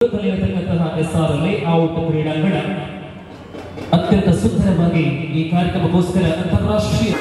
S R layout ಕ್ರೀಡಾಂಗಣ ಅತ್ಯಂತ ಸುಂದರವಾಗಿ ಈ ಕಾರ್ಯಕ್ರಮಕ್ಕೋಸ್ಕರ ಅಂತಾರಾಷ್ಟ್ರೀಯ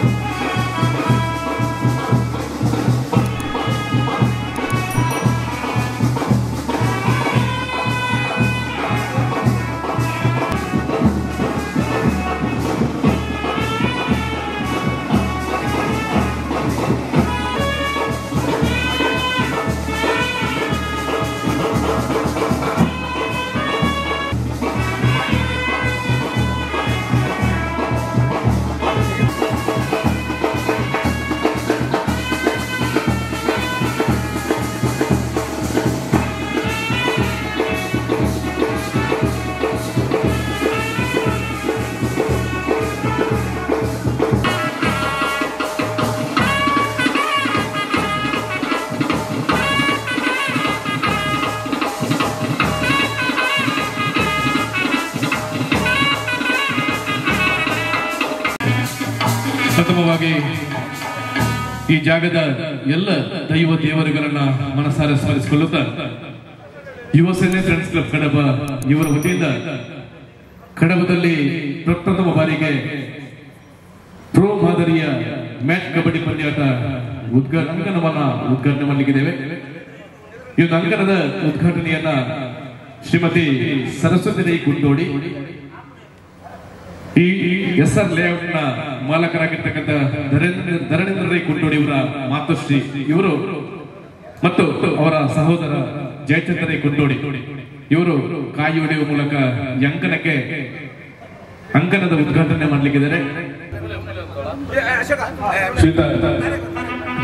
ಪ್ರಥಮವಾಗಿ ಈ ಜಾಗದ ಎಲ್ಲ ದೈವ ದೇವರುಗಳನ್ನ ಮನಸಾರೆ ಸ್ಮರಿಸಿಕೊಳ್ಳುತ್ತಾ ಯುವ ಸೇನೆ ಫ್ರೆಂಡ್ಸ್ ಕ್ಲಬ್ ಕಡಬ ಇವರ ವತಿಯಿಂದ ಕಡಬದಲ್ಲಿ ಪ್ರಪ್ರಥಮ ಬಾರಿಗೆ ಪ್ರೋ ಮಾದರಿಯ ಮ್ಯಾಚ್ ಕಬಡ್ಡಿ ಪಂದ್ಯಾಟ ಅಂಕಣವನ್ನ ಉದ್ಘಾಟನೆ ಮಾಡಲಿಕ್ಕಿದ್ದೇವೆ. ಈ ಒಂದು ಅಂಕಣದ ಉದ್ಘಾಟನೆಯನ್ನ ಶ್ರೀಮತಿ ಸರಸ್ವತಿ ರೈ ಕುಂದೋಡಿ ಈ ಎಸ್ಆರ್ ಲೇಔಟ್ ನ ಮಾಲಕರಾಗಿರ್ತಕ್ಕಂಥ ಧರಣೇಂದ್ರ ರೈ ಕುಂಡೋಡಿ ಇವರ ಮಾತುಶ್ರೀ ಇವರು ಮತ್ತು ಅವರ ಸಹೋದರ ಜಯಚಂದ್ರ ರೈ ಕುಂಡೋಡಿ ಇವರು ಕಾಯಿ ಹೊಡೆಯುವ ಮೂಲಕ ಈ ಅಂಕಣದ ಉದ್ಘಾಟನೆ ಮಾಡಲಿಕ್ಕಿದ್ದಾರೆ. ಶ್ರೀಯುತ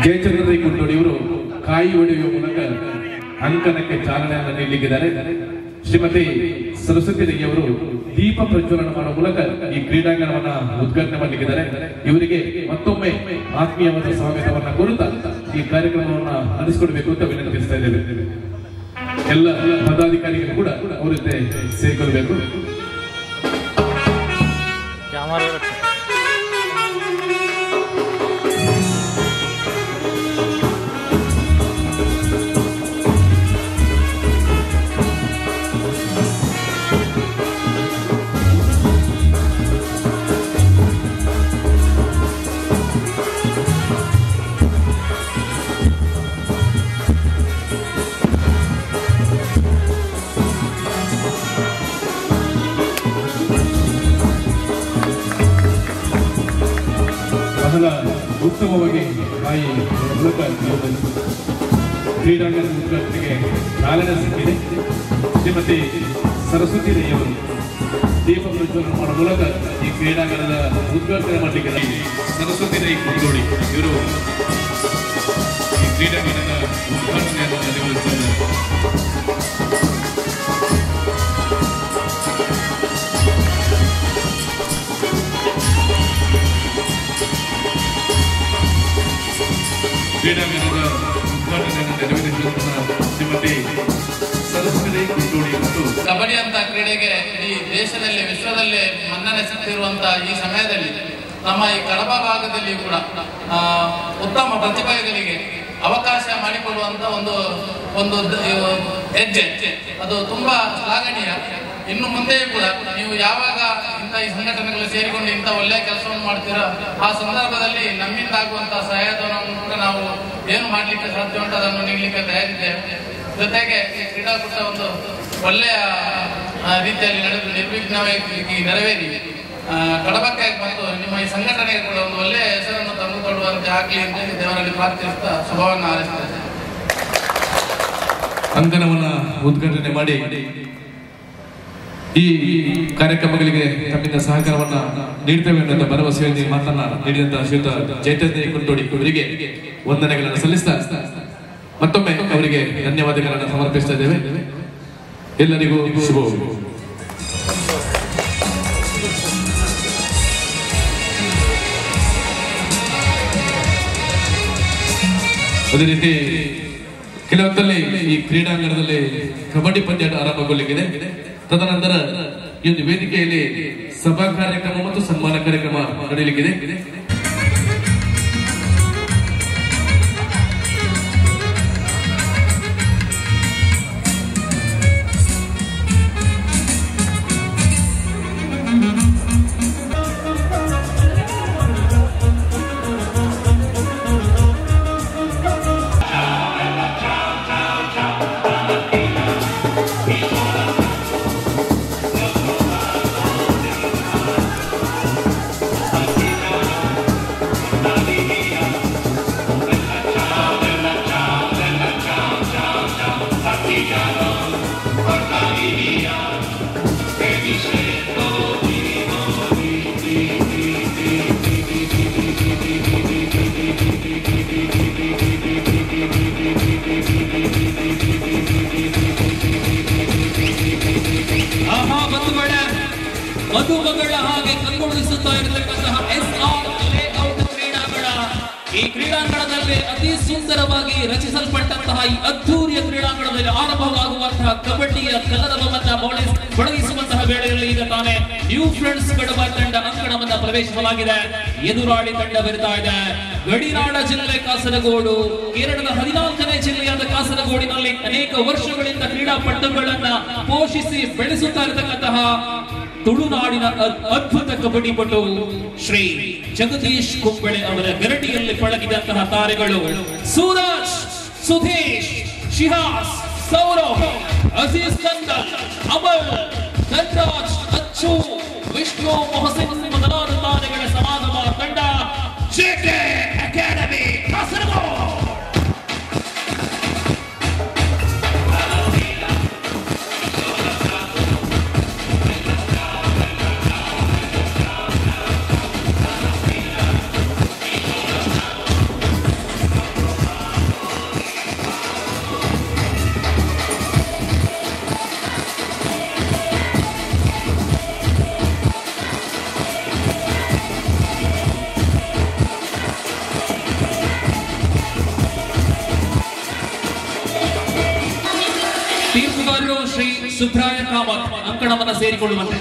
ಜಯಚಂದ್ರ ರೈ ಕುಂಡೋಡಿ ಇವರು ಕಾಯಿ ಹೊಡೆಯುವ ಮೂಲಕ ಅಂಕಣಕ್ಕೆ ಚಾಲನೆಯನ್ನು ನೀಡಲಿಕ್ಕಿದ್ದಾರೆ. ಶ್ರೀಮತಿ ಸರಸ್ವತಿ ರೈ ಅವರು ದೀಪ ಪ್ರಜ್ವಲನ ಮಾಡುವ ಮೂಲಕ ಈ ಕ್ರೀಡಾಂಗಣವನ್ನ ಉದ್ಘಾಟನೆ ಮಾಡಲಿಕ್ಕಿದ್ದಾರೆ. ಇವರಿಗೆ ಮತ್ತೊಮ್ಮೆ ಆತ್ಮೀಯವಾದ ಸ್ವಾಗತವನ್ನ ಕೋರುತ್ತಾ ಈ ಕಾರ್ಯಕ್ರಮವನ್ನ ನಡೆಸಿಕೊಡ್ಬೇಕು ಅಂತ ವಿನಂತಿಸ್ತಾ ಇದ್ದೇವೆ. ಎಲ್ಲ ಪದಾಧಿಕಾರಿಗಳು ಕೂಡ ಅವರ ಜೊತೆ ಸೇರಿಕೊಳ್ಬೇಕು. ಬಹಳ ಉತ್ತಮವಾಗಿ ತಾಯಿ ಮೂಲಕ ಕ್ರೀಡಾಂಗಣದ ಉದ್ಘಾಟನೆಗೆ ಚಾಲನೆ ಸಿಕ್ಕಿದೆ. ಶ್ರೀಮತಿ ಸರಸ್ವತಿ ರೈ ಅವರು ದೀಪ ಪ್ರಜ್ವಲನ ಮಾಡುವ ಮೂಲಕ ಈ ಕ್ರೀಡಾಂಗಣದ ಉದ್ಘಾಟನೆ ಮಾಡಲಿಕ್ಕೆ ಸರಸ್ವತಿ ರೈ ಕುಂದೋಡಿ ಇವರು ಈ ಕ್ರೀಡಾಂಗಣದ ಉದ್ಘಾಟನೆಯನ್ನು ನೆರವೇರಿಸಿದ್ದಾರೆ. ಕ್ರೀಡಾಂಗಣದ ಉದ್ಘಾಟನೆಯನ್ನು ನೆರವೇರಿಸಿದ ಶ್ರೀಮತಿ ಸರಸ್ವತಿ ರೈ ಕುಂದೋಡಿ ಮತ್ತು ಕಬಡ್ಡಿ ಅಂತ ಕ್ರೀಡೆಗೆ ಇಡೀ ದೇಶದಲ್ಲಿ ವಿಶ್ವದಲ್ಲೇ ಮನ್ನಣೆ ಸಿಕ್ಕಿರುವಂತಹ ಈ ಸಮಯದಲ್ಲಿ ನಮ್ಮ ಈ ಕಡಬ ಭಾಗದಲ್ಲಿ ಕೂಡ ಉತ್ತಮ ಪ್ರತಿಭೆಗಳಿಗೆ ಅವಕಾಶ ಮಾಡಿಕೊಡುವಂತ ಒಂದು ಹೆಜ್ಜೆ ಅದು ತುಂಬಾ ಶ್ಲಾಘನೀಯ. ಇನ್ನು ಮುಂದೆಯೂ ಕೂಡ ನೀವು ಯಾವಾಗ ಈ ಸಂಘಟನೆಗಳು ಸೇರಿಕೊಂಡು ಇಂಥ ಒಳ್ಳೆಯ ಕೆಲಸವನ್ನು ಮಾಡ್ತೀರಾ ಆ ಸಂದರ್ಭದಲ್ಲಿ ನಮ್ಮಿಂದ ಆಗುವಂತಹ ಸಹಾಯಧನವನ್ನು ಕೂಡ ನಾವು ಏನು ಮಾಡ್ಲಿಕ್ಕೆ ಸಾಧ್ಯ ಉಂಟು ಅದನ್ನು ನೀಡಲಿಕ್ಕೆ ತಯಾರಿದ್ದೇವೆ. ಜೊತೆಗೆ ಈ ಕ್ರೀಡಾಕೂಟ ಒಂದು ಒಳ್ಳೆಯ ರೀತಿಯಲ್ಲಿ ನಡೆದು ನಿರ್ವಿಘ್ನವಾಗಿ ನೆರವೇರಿ ಕಡಬಕ್ಕೆ ಮತ್ತು ನಿಮ್ಮ ಈ ಸಂಘಟನೆಗೆ ಕೂಡ ಒಂದು ಒಳ್ಳೆಯ ಹೆಸರನ್ನು ತಂದುಕೊಳ್ಳುವಂತೆ ಆಗಲಿ ಅಂತ ದೇವರಲ್ಲಿ ಪ್ರಾರ್ಥಿಸುತ್ತಾ ಶುಭವನ್ನು ಹಾರೈಸುತ್ತೇನೆ. ಅಂಕಣವನ್ನ ಉದ್ಘಾಟನೆ ಮಾಡಿ ಈ ಕಾರ್ಯಕ್ರಮಗಳಿಗೆ ತಮ್ಮಿಂದ ಸಹಕಾರವನ್ನ ನೀಡ್ತೇವೆ ಅನ್ನೋ ಭರವಸೆಯಲ್ಲಿ ಮಾತನ್ನ ನೀಡಿದಂತಹ ಶ್ರೀಯುತ ಜಯಚಂದ್ರ ರೈ ಕುಂಡೋಡಿ ಅವರಿಗೆ ವಂದನೆಗಳನ್ನು ಸಲ್ಲಿಸ್ತಾ ಮತ್ತೊಮ್ಮೆ ಅವರಿಗೆ ಧನ್ಯವಾದಗಳನ್ನು ಸಮರ್ಪಿಸ್ತಾ ಇದ್ದೇವೆ. ಎಲ್ಲರಿಗೂ ಶುಭವಾಗಲಿ. ಅದೇ ರೀತಿ ಕೆಲವೊಂದಲ್ಲಿ ಈ ಕ್ರೀಡಾಂಗಣದಲ್ಲಿ ಕಬಡ್ಡಿ ಪಂದ್ಯಾಟ ಆರಂಭಗೊಳ್ಳಲಿಕ್ಕಿದೆ. ತದನಂತರ ಈ ಒಂದು ವೇದಿಕೆಯಲ್ಲಿ ಸಭಾ ಕಾರ್ಯಕ್ರಮ ಮತ್ತು ಸನ್ಮಾನ ಕಾರ್ಯಕ್ರಮ ನಡೆಯಲಿಕ್ಕಿದೆ. ಮಧುಮಗಳ ಹಾಗೆ ಕಂಗೊಳಿಸುತ್ತಾ ಇರತಕ್ಕಂತಹ SR ಲೇಔಟ್ ಕ್ರೀಡಾಂಗಣ. ಈ ಕ್ರೀಡಾಂಗಣದಲ್ಲಿ ಅತಿ ಸುಂದರವಾಗಿ ರಚಿಸಲ್ಪಟ್ಟಂತಹ ಈ ಅದ್ಧೂರಿಯ ಕ್ರೀಡಾಂಗಣದಲ್ಲಿ ಆರಂಭವಾಗುವಂತಹ ಕಬಡ್ಡಿಯ ಕಲರವನ್ನ ಮೊಳಗಿಸುವಂತಹ ವೇಳೆಯಲ್ಲಿ ಈಗ ತಾನೇ ನ್ಯೂ ಫ್ರೆಂಡ್ಸ್ ಕಡಬ ತಂಡ ಅಂಕಣವನ್ನ ಪ್ರವೇಶಿಸಲಾಗಿದೆ. ಎದುರಾಳಿ ತಂಡ ಬರುತ್ತಾ ಇದೆ. ಗಡಿನಾಡ ಜಿಲ್ಲೆ ಕಾಸರಗೋಡು, ಕೇರಳದ 14ನೇ ಜಿಲ್ಲೆಯಾದ ಕಾಸರಗೋಡಿನಲ್ಲಿ ಅನೇಕ ವರ್ಷಗಳಿಂದ ಕ್ರೀಡಾಪಟುಗಳನ್ನ ಪೋಷಿಸಿ ಬೆಳೆಸುತ್ತಾ ಇರತಕ್ಕಂತಹ ತುಳುನಾಡಿನ ಅದ್ಭುತ ಕಬಡ್ಡಿ ಪಟು ಶ್ರೀ ಜಗದೀಶ್ ಕುಂಬಳೆ ಅವರ ಗರಡಿಯಲ್ಲಿ ಪಳಗಿದಂತಹ ತಾರೆಗಳು ಸೂರಜ್, ಸುಧೀಶ್, ಶಿಹಾಸ್, ಸೌರವ್, ಅಜೀಜ್ ಕಂದಲ್, ಅಮಲ್, ಧನ್ರಾಜ್, ಅಚ್ಚು, ವಿಷ್ಣು, ಮೊಹಸಿನ್ ಮೊದಲಾದ ತಾರೆಗಳ ಸಮಾಗಮ ತಂಡ ಜೆಕೆ ಅಕಾಡೆಮಿ ಕಾಸರಗೋಡು. ತೀರ್ಪುಗಾರರು ಶ್ರೀ ಸುಬ್ರಾಯ ಕಾಮತ್ ಅಂಕಣವನ್ನು ಸೇರಿಕೊಳ್ಳುವಂತೆ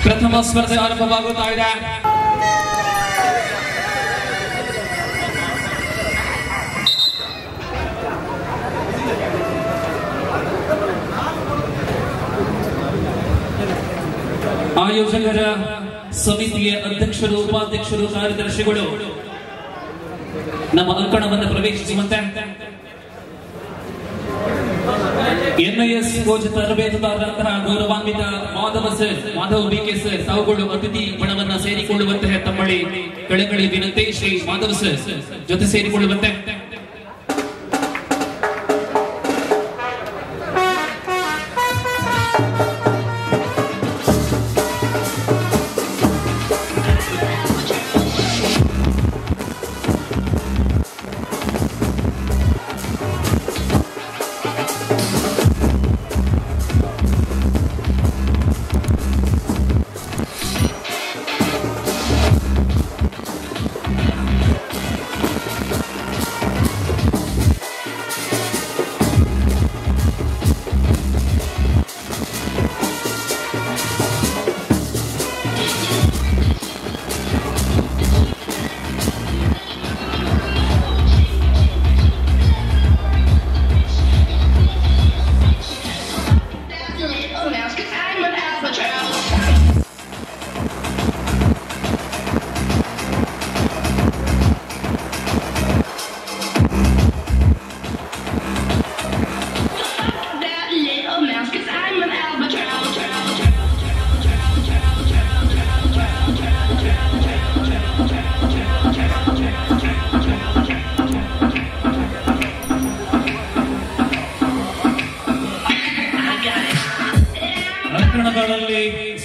ಪ್ರಥಮ ಸ್ಪರ್ಧೆ ಆರಂಭವಾಗುತ್ತಾ ಇದೆ. ಆಯೋಜಕರ ಸಮಿತಿಯ ಅಧ್ಯಕ್ಷರು, ಉಪಾಧ್ಯಕ್ಷರು, ಕಾರ್ಯದರ್ಶಿಗಳು ನಮ್ಮ ಅಂಕಣವನ್ನು ಪ್ರವೇಶಿಸುವಂತೆ NIS ಕೋಚ್ ತರಬೇತುದಾರರಂತಹ ಗೌರವಾನ್ವಿತ ಮಾಧವ್ BK ಸರ್ ತಾವುಗಳು ಅತಿಥಿ ಬಣವನ್ನ ಸೇರಿಕೊಳ್ಳುವಂತಹ ತಮ್ಮಳಿ ಕಳಕಳಿ ವಿನಂತಿ. ಶ್ರೀ ಮಾಧವ್ ಸರ್ ಜೊತೆ ಸೇರಿಕೊಳ್ಳುವಂತೆ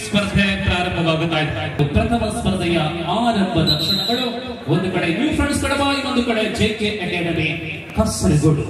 ಸ್ಪರ್ಧೆ ಪ್ರಾರಂಭವಾಗುತ್ತಾ ಇದೆ. ಪ್ರಥಮ ಸ್ಪರ್ಧೆಯ ಆರಂಭದ ಕ್ಷಣಗಳು. ಒಂದು ಕಡೆ ನ್ಯೂ ಫ್ರೆಂಡ್ಸ್ ಕಡಬ, ಇನ್ನೊಂದು ಕಡೆ JK ಅಕಾಡೆಮಿ ಕಾಸರಗೋಡು.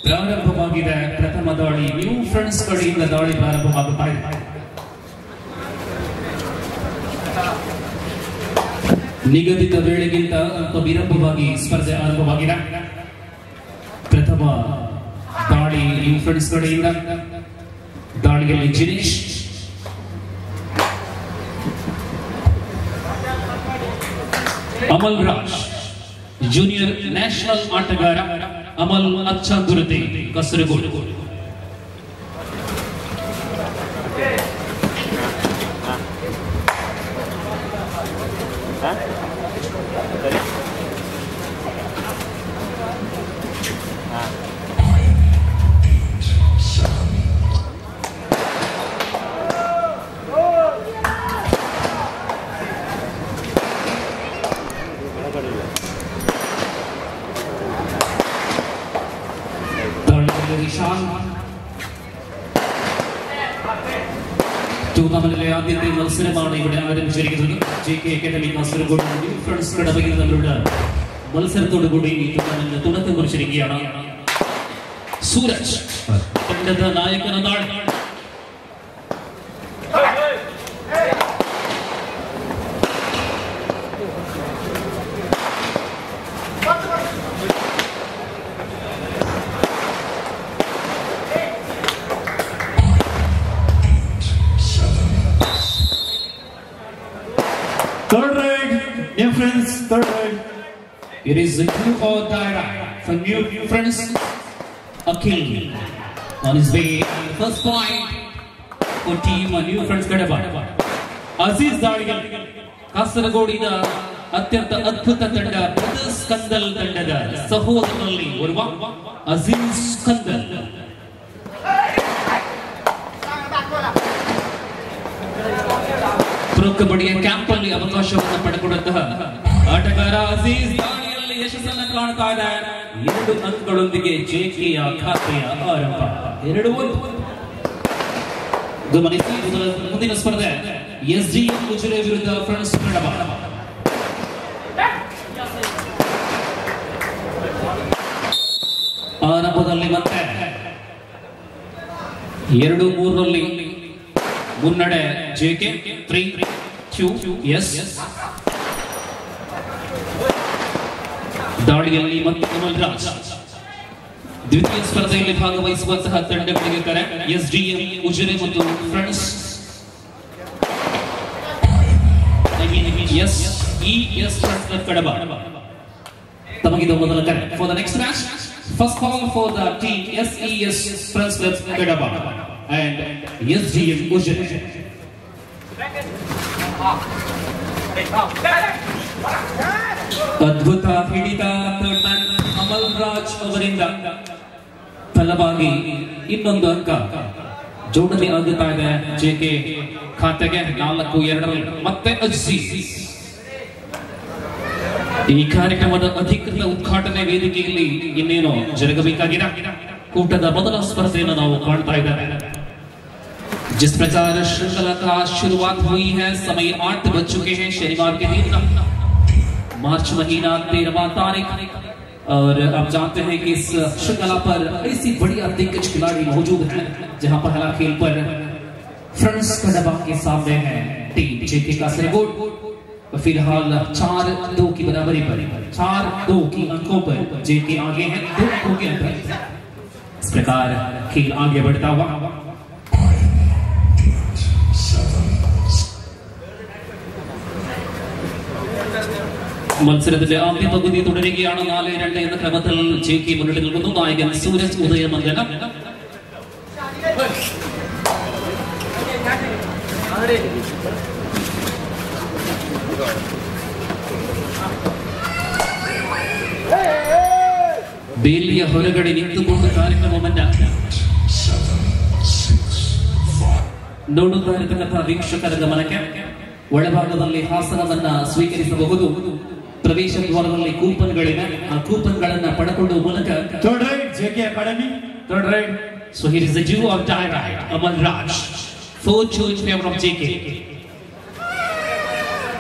ಪ್ರಾರಂಭವಾಗಿದೆ ಪ್ರಥಮ ದಾಳಿ. ನ್ಯೂ ಫ್ರೆಂಡ್ಸ್ ಕಡೆಯಿಂದ ದಾಳಿ ಪ್ರಾರಂಭವಾಗುತ್ತಾ ಇದೆ. ನಿಗದಿತ ವೇಳೆಗಿಂತ ಸ್ವಲ್ಪ ವಿಳಂಬವಾಗಿ ಸ್ಪರ್ಧೆ ಆರಂಭವಾಗಿದೆ. ಪ್ರಥಮ ದಾಳಿ ನ್ಯೂ ಫ್ರೆಂಡ್ಸ್ ಕಡೆಯಿಂದ. ದಾಳಿಯಲ್ಲಿ ಜಿನೇಶ್, ಅಮಲ್ ರಾಜ್, ಜೂನಿಯರ್ ನ್ಯಾಷನಲ್ ಆಟಗಾರ ಅಮಲ್ ಅಚ್ಚಂದುರತೆ ಕಾಸರಗೋಡು. ವಿಶಾಲ್ ടൂർണമെന്റിലെ ആദ്യത്തെ മത്സരമാണ് ഇവിടെ ആരംഭിച്ചിരിക്കുന്നത്. JK അക്കാദമി കാസർഗോഡ് ഫ്രണ്ട്സ് കടവയിൽ തമ്മിലുള്ള മത്സരത്തോടുകൂടി ഈ ടൂർണമെന്റിന് തുടക്കം കുറിച്ചിരിക്കുകയാണ്. സൂരജ് തന്റെ നായകനാണ്. Third right, dear friends, third right. It is a do or die for new friends. Akhil on his way. First point for team new friends Kadaba. Aziz Dadigal ಕಾಸರಗೋಡಿನ ಅತ್ಯಂತ ಅದ್ಭುತ ತಂಡ brothers ಕಂದಲ್ ತಂಡದ ಸಹೋದರರಲ್ಲಿ ಓರ್ವ ಅಜೀಜ್ ಕಂದಲ್. ಪ್ರೊ ಕಬಡ್ಡಿಯ ಕ್ಯಾಂಪ್ ಅಲ್ಲಿ ಅವಕಾಶವನ್ನು ಪಡೆದುಕೊಂಡಂತಹ ಆಟಗಾರ ಅಜೀಜ್ ದಾಳಿಯಲ್ಲಿ ಯಶಸ್ಸನ್ನು ಕಾಣ್ತಾ ಇದ್ದಾರೆ. 2 ಅಂಕಗಳೊಂದಿಗೆ JKಯ ಖಾತೆಯ ಆರಂಭ 2-1. ಗಮನಿಸಿ ಮುಂದಿನ ಸ್ಪರ್ಧೆ SDM ಉಜಿರೆ ವಿರುದ್ಧ ಫ್ರೆಂಡ್ಸ್ ಕಡಬ. ಆರಂಭದಲ್ಲಿ ಮತ್ತೆ 2-3 ಮುನ್ನಡೆ JK 3-2. ಎಸ್ ದಾಳಿಯಲ್ಲಿ ಮತ್ತೆ ಕಮಲ್ರಾಜ್. ದ್ವಿತೀಯ ಸ್ಪರ್ಧೆಯಲ್ಲಿ ಭಾಗವಹಿಸುವಂತಹ ತಂಡಗಳಿಗೆ ಕರೆ SDM ಉಜಿರೆ ಮತ್ತು ಫ್ರೆಂಡ್ಸ್ SES ಫ್ರೆಂಡ್ಸ್ ಕಡಬ. ತಮಗಿದು ಮೊದಲ ಕರೆ for the next match. First call for the team SES friends Kadaba and SDM Ujire. ಅದ್ಭುತ ಹಿಡಿತ ಅಮಲ್ರಾಜ್ ಅವರಿಂದ ಫಲವಾಗಿ ಇನ್ನೊಂದು ಅಂಕ ಜೋಡಣೆ ಆಗುತ್ತಾ ಇದೆ JK ಖಾತೆಗೆ 4-2. ಮತ್ತೆ ಅಜೀಜ್. ಈ ಕಾರ್ಯಕ್ರಮದ ಅಧಿಕೃತ ಉದ್ಘಾಟನೆ ವೇದಿಕೆಯಲ್ಲಿ ಇನ್ನೇನು ಜರುಗಬೇಕಾಗಿದೆ. ಕೂಟದ ಮೊದಲ ಸ್ಪರ್ಧೆಯನ್ನು ನಾವು ಕಾಣ್ತಾ ಇದ್ದೇವೆ. जिस प्रकार श्रृंखला का शुरुआत हुई है, समय 8 बज चुके हैं शनिवार के दिन, मार्च महीना 13वां तारीख. और आप जानते हैं कि इस श्रृंखला पर ऐसी बढ़िया दिग्गज खिलाड़ी मौजूद हैं, जहां पहला खेल पर फ्रेंड्स कड़बा के सामने है टीम JK कासरगोड. फिलहाल 4-2 की बराबरी पर 4-2 की अंकों पर JK आगे है 2 अंकों के अंतर. इस प्रकार खेल आगे बढ़ता हुआ മത്സരത്തിന്റെ ആദ്യ പകുതി തുടരുകയാണ്. 4-2 എന്ന ക്രമത്തിൽ JK മുന്നിട്ട് നിൽക്കുന്നു. നായകൻ സൂരജ് ഉദയമംഗല. ಬೇಲಿಯ ಹೊರಗಡೆ ನಿಂತುಕೊಂಡು ಕಾರ್ಯಕ್ರಮವನ್ನ ನೋಡುತ್ತಾ ಇರತಕ್ಕಂತಹ ವೀಕ್ಷಕರ ಗಮನಕ್ಕೆ ಒಳಭಾಗದಲ್ಲಿ ಹಾಸನವನ್ನ ಸ್ವೀಕರಿಸಬಹುದು. ಪ್ರವೇಶ ದ್ವಾರದಲ್ಲಿ ಕೂಪನ್ಗಳಿವೆ. ಆ ಕೂಪನ್ಗಳನ್ನ ಪಡೆದುಕೊಳ್ಳುವ ಮೂಲಕ Third right, JK Academy. Third right. So here is the do or die right. Amal Raj 4-2 in favor of JK.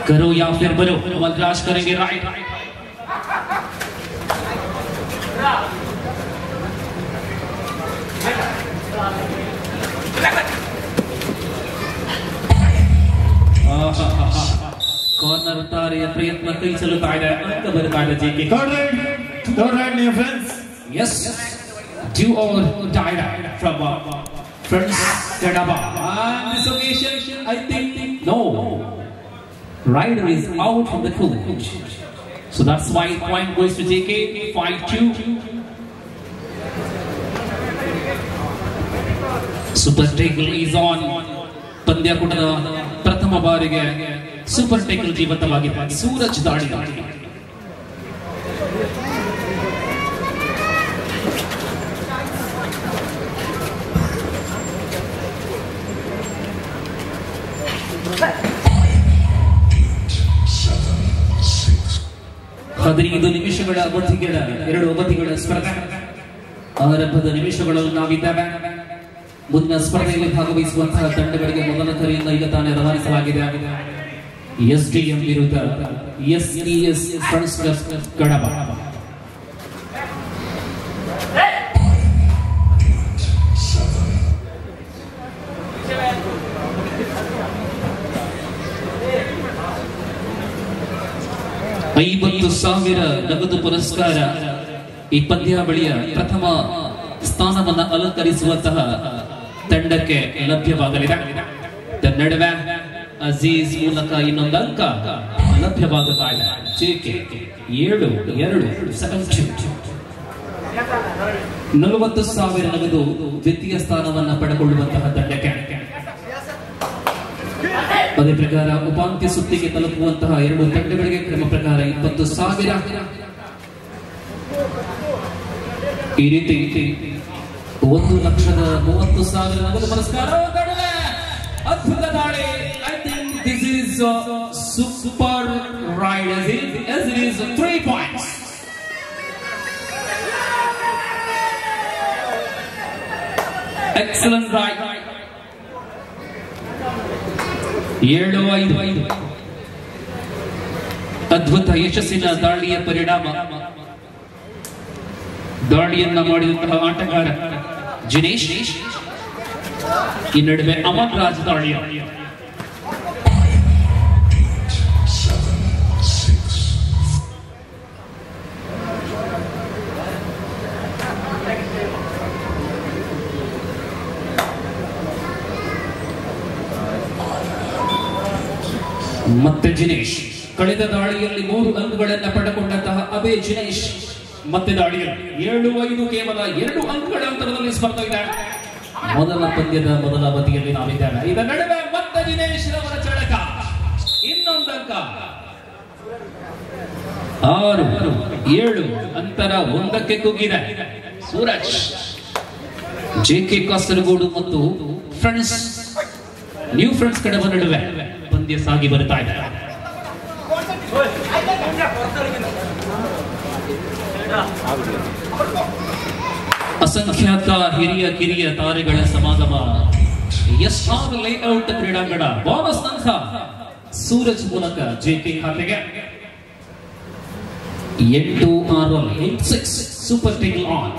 करो या फिर बनो. अमल राज करेंगे राइट. ಕಾರ್ನರ್ ಉತ್ತಾರೆಯ ಪ್ರಯತ್ನ ಕೈ ಚೆಲ್ಲುತ್ತಾ ಇದೆ. ಅಂಕ ಬರ್ತಾ ಇದೆ JK. Third right, dear friends. Yes, do or die from friends Kadaba. And this occasion, I think no, rider is out from the coach, so that's why point goes to JK. 5-2. Super tackle is on. ಪಂದ್ಯಾಕೂಟದ ಪ್ರಥಮ ಬಾರಿಗೆ super Tekal ಜೀವಂತವಾಗಿದೆ. ಸೂರಜ್ ದಾಳಿ. ಹದಿನೈದು ನಿಮಿಷಗಳ ಅವಧಿಗಳ 2 ಅವಧಿಗಳ ಸ್ಪರ್ಧೆ. ಆರಂಭದ ನಿಮಿಷಗಳಲ್ಲಿ ನಾವಿದ್ದೇವೆ. ಮುಂದಿನ ಸ್ಪರ್ಧೆಯಲ್ಲಿ ಭಾಗವಹಿಸುವಂತಹ ತಂಡಗಳಿಗೆ ಮೊದಲ ಕರೆಯನ್ನು ಈಗ ತಾನೇ ರವಾನಿಸಲಾಗಿದೆ. ಎಸ್ಡಿಎಂ ವಿರುದ್ಧ ಎಸ್ಇಎಸ್ ಫ್ರೆಂಡ್ಸ್ ಕ್ಲಬ್ ಕಡಬ. $50,000 ನಗದು ಪುರಸ್ಕಾರ ಈ ಪಂದ್ಯಾವಳಿಯ ಪ್ರಥಮ ಸ್ಥಾನವನ್ನು ಅಲಂಕರಿಸುವಂತಹ ತಂಡಕ್ಕೆ ಲಭ್ಯವಾಗಲಿದೆ. ನಡುವೆ ಅಜೀಜ್ ಮೂಲಕ ಇನ್ನೊಂದು ಅಂಕ ಲಭ್ಯವಾಗುತ್ತಾ ಇದೆ. ಜೆಕೆ 7-2 $40,000 ನಗದು ದ್ವಿತೀಯ ಸ್ಥಾನವನ್ನು ಪಡೆದುಕೊಳ್ಳುವಂತಹ ತಂಡಕ್ಕೆ. ಅದೇ ಪ್ರಕಾರ ಉಪಾಂತ್ಯ ಸುತ್ತಿಗೆ ತಲುಪುವಂತಹ 2 ತಂಡಗಳಿಗೆ ಕ್ರಮ ಪ್ರಕಾರ $20,000. ಈ ರೀತಿ 1,30,000 ನಗದು ಪುರಸ್ಕಾರ. ಅದ್ಭುತ ದಾಳಿ. I think this is super ride as it is 3 points. Excellent ride. 7-5 ಅದ್ಭುತ ಯಶಸ್ಸಿನ ದಾಳಿಯ ಪರಿಣಾಮ. ದಾಳಿಯನ್ನ ಮಾಡಿದಂತಹ ಆಟಗಾರ ಜಿನೇಶ್. ಈ ನಡುವೆ ಅಮನ್ ರಾಜ್ ದಾಳಿಯ ಮತ್ತೆ ಜಿನೇಶ್. ಕಳೆದ ದಾಳಿಯಲ್ಲಿ 3 ಅಂಕಗಳನ್ನು ಪಡೆದುಕೊಂಡಂತಹ ಅಬೇ ಜಿನೇಶ್ ಮತ್ತೆ ದಾಳಿಯಲ್ಲಿ 7-5 ಕೇವಲ 2 ಅಂಕಗಳ ಅಂತರದಲ್ಲಿ ಸ್ಪರ್ಧೆ ಇದೆ. ಮೊದಲ ಪಂದ್ಯದ ಮೊದಲ ಅವಧಿಯಲ್ಲಿ ನಾವಿದ್ದೇವೆ. ಇದರ ನಡುವೆ ಮತ್ತೆ ಜಿನೇಶ್ ರವರ ಚಳಕ. ಇನ್ನೊಂದು ಅಂಕ. 6-7 ಅಂತರ 1ಕ್ಕೆ ಕುಗ್ಗಿದೆ. ಸೂರಜ್. ಜೆಕೆ ಕಾಸರಗೋಡು ಮತ್ತು ಫ್ರೆಂಡ್ಸ್ ನ್ಯೂ ಫ್ರೆಂಡ್ಸ್ ಕಡಬ ನಡುವೆ ಪಂದ್ಯ ಸಾಗಿ ಬರ್ತಾ ಇದೆ. ಅಸಂಖ್ಯಾತ ಹಿರಿಯ ಕಿರಿಯ ತಾರೆಗಳ ಸಮಾಗಮ. ಎಸ್ಆರ್ ಲೇಔಟ್ ಕ್ರೀಡಾಂಗಣ. ಬೋನಸ್ ಅಂಕ ಸೂರಜ್ ಮೂಲಕ ಜೆಕೆ ಖಾತೆಗೆ. 8-6 super tackle on.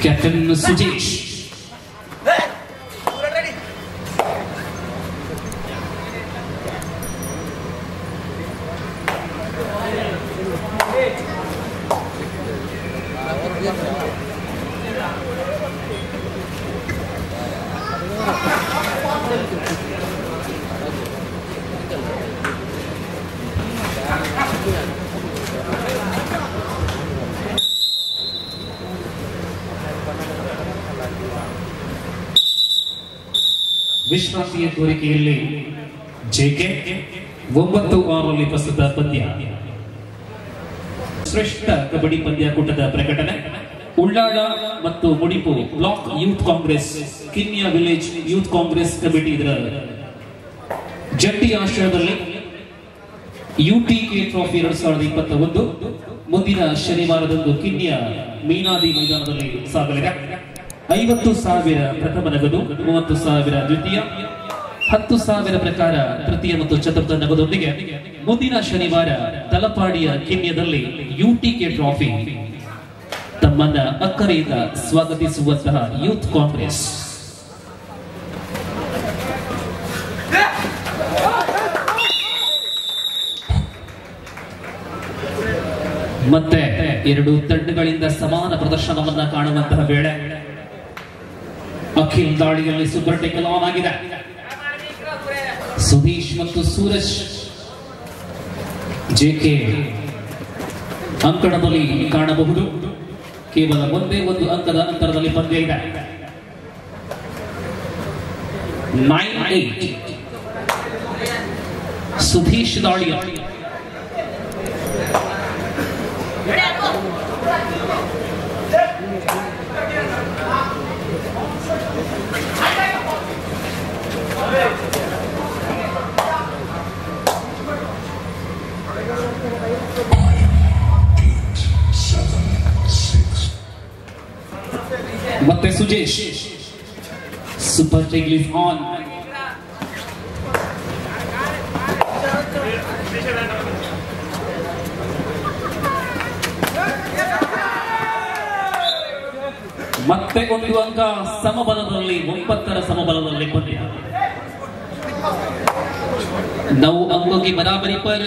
Captain Sujesh. ವಿಶ್ರಾಂತಿಯ ಕೋರಿಕೆಯಲ್ಲಿ ಜೆಕೆ 9-6 ಪ್ರಸ್ತುತ ಪಂದ್ಯ. ಶ್ರೇಷ್ಠ ಕಬಡ್ಡಿ ಪಂದ್ಯಾಕೂಟದ ಪ್ರಕಟಣೆ. ಉಳ್ಳಾಳ ಮತ್ತು ಮುಡಿಪು ಬ್ಲಾಕ್ ಯೂತ್ ಕಾಂಗ್ರೆಸ್, ಕಿನ್ನಿಯ ವಿಲೇಜ್ ಯೂತ್ ಕಾಂಗ್ರೆಸ್ ಕಮಿಟಿ ಇದರ ಜಂಟಿ ಆಶ್ರಯದಲ್ಲಿ UTK ಟ್ರೋಫಿ 2021 ಮುಂದಿನ ಶನಿವಾರದಂದು ಕಿನ್ನಿಯ ಮೀನಾದಿ ಮೈದಾನದಲ್ಲಿ ಸಾಗಲಿದೆ. 50,000 ಪ್ರಥಮ ನಗದು, 30,000 ದ್ವಿತೀಯ, 10,000 ಪ್ರಕಾರ ತೃತೀಯ ಮತ್ತು ಚತುರ್ಥ ನಗದೊಂದಿಗೆ ಮುಂದಿನ ಶನಿವಾರ ತಲಪಾಡಿಯ ಕಿನ್ಯದಲ್ಲಿ UTK ಟ್ರೋಫಿ ತಮ್ಮನ್ನ ಅಕ್ಕರೆಯಿಂದ ಸ್ವಾಗತಿಸುವಂತಹ ಯೂತ್ ಕಾಂಗ್ರೆಸ್. ಮತ್ತೆ 2 ತಂಡಗಳಿಂದ ಸಮಾನ ಪ್ರದರ್ಶನವನ್ನ ಕಾಣುವಂತಹ ವೇಳೆ ಅಖಿಲ್ ದಾಳಿಯಲ್ಲಿ ಸೂಪರ್ ಟೇಕಲ್ ಆನ್ ಆಗಿದೆ. ಸುಧೀಶ್ ಮತ್ತು ಸೂರಜ್. ಜೆಕೆ ಅಂಕಣದಲ್ಲಿ ಕಾಣಬಹುದು. ಕೇವಲ ಒಂದೇ ಒಂದು ಅಂಕದ ಅಂತರದಲ್ಲಿ ಪಂದ್ಯ ಇದೆ. 9-8 ಸುಧೀಶ್ ದಾಳಿಯ Sujesh. Super tackle is on. ಮತ್ತೆ ಒಂದು ಅಂಕ ಸಮಬಲದಲ್ಲಿ 9ರ ಸಮಬಲದಲ್ಲಿ ಪಂದ್ಯ 9 अंकों की बराबरी पर